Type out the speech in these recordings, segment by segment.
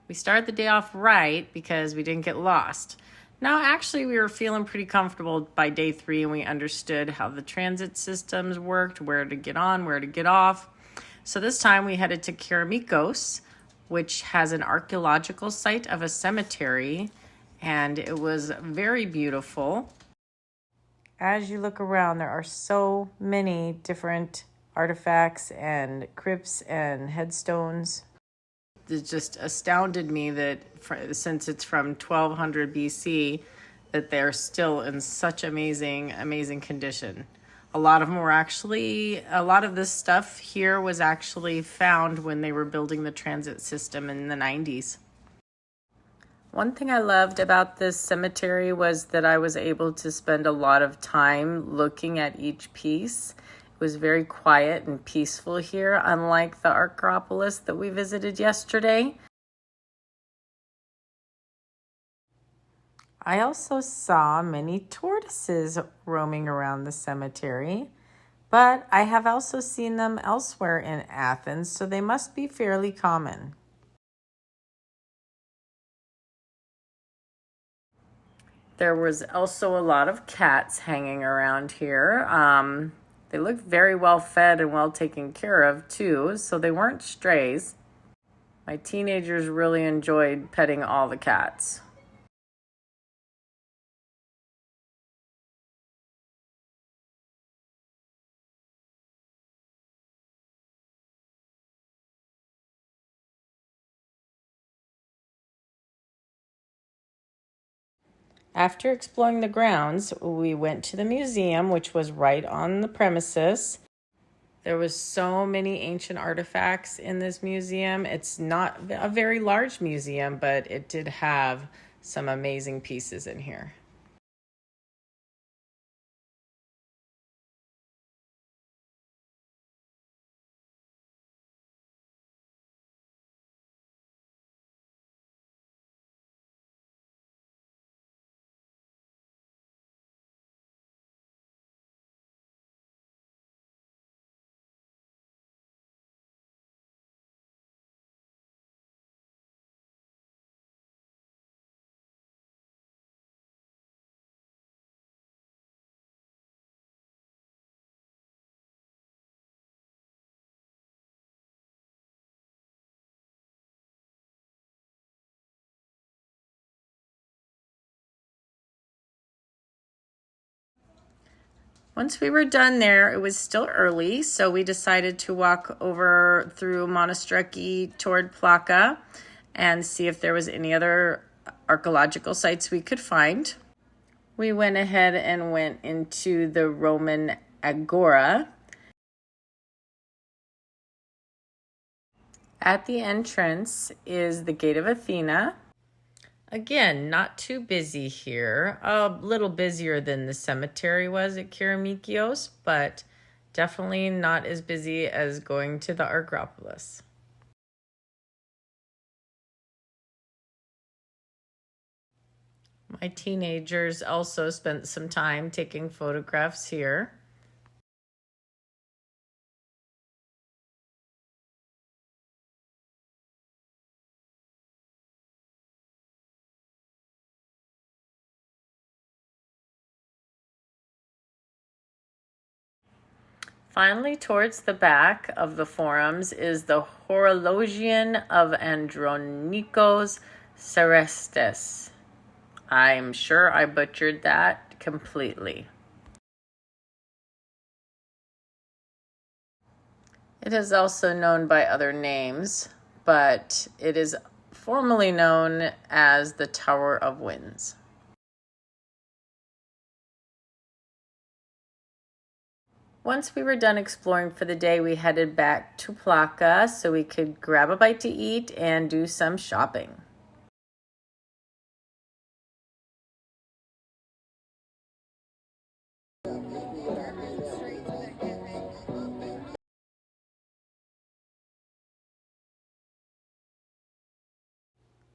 We started the day off right because we didn't get lost. Now, actually, we were feeling pretty comfortable by day 3, and we understood how the transit systems worked, where to get on, where to get off. So this time we headed to Kerameikos, which has an archaeological site of a cemetery, and it was very beautiful. As you look around, there are so many different artifacts and crypts and headstones. It just astounded me that since it's from 1200 BC, that they're still in such amazing condition. A lot of this stuff here was actually found when they were building the transit system in the 90s. One thing I loved about this cemetery was that I was able to spend a lot of time looking at each piece. It was very quiet and peaceful here, unlike the Archeological that we visited yesterday. I also saw many tortoises roaming around the cemetery, but I have also seen them elsewhere in Athens, so they must be fairly common. There was also a lot of cats hanging around here. They looked very well fed and well taken care of too, so they weren't strays. My teenagers really enjoyed petting all the cats. After exploring the grounds, we went to the museum, which was right on the premises. There was so many ancient artifacts in this museum. It's not a very large museum, but it did have some amazing pieces in here. Once we were done there, it was still early, so we decided to walk over through Monastreki toward Plaka and see if there was any other archaeological sites we could find. We went ahead and went into the Roman Agora. At the entrance is the Gate of Athena. Again, not too busy here. A little busier than the cemetery was at Kerameikos, but definitely not as busy as going to the Archeological. My teenagers also spent some time taking photographs here. Finally, towards the back of the forums is the Horologion of Andronikos Serestes. I'm sure I butchered that completely. It is also known by other names, but it is formally known as the Tower of Winds. Once we were done exploring for the day, we headed back to Plaka so we could grab a bite to eat and do some shopping.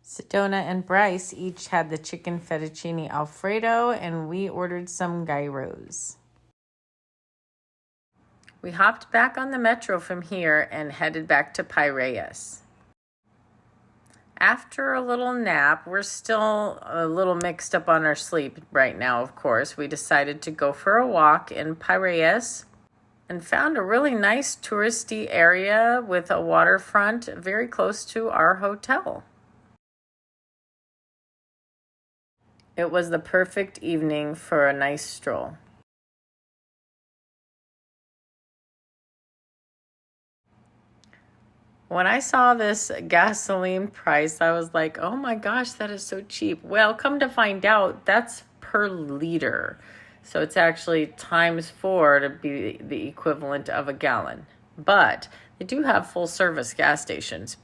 Sedona and Bryce each had the chicken fettuccine Alfredo, and we ordered some gyros. We hopped back on the metro from here and headed back to Piraeus. After a little nap, we're still a little mixed up on our sleep right now, of course. We decided to go for a walk in Piraeus and found a really nice touristy area with a waterfront very close to our hotel. It was the perfect evening for a nice stroll. When I saw this gasoline price, I was like, oh my gosh, that is so cheap. Well, come to find out, that's per liter. So it's actually times 4 to be the equivalent of a gallon. But they do have full service gas stations.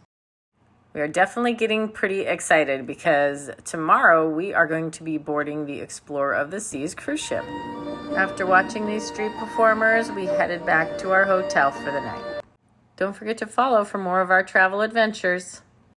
We are definitely getting pretty excited because tomorrow we are going to be boarding the Explorer of the Seas cruise ship. After watching these street performers, we headed back to our hotel for the night. Don't forget to follow for more of our travel adventures.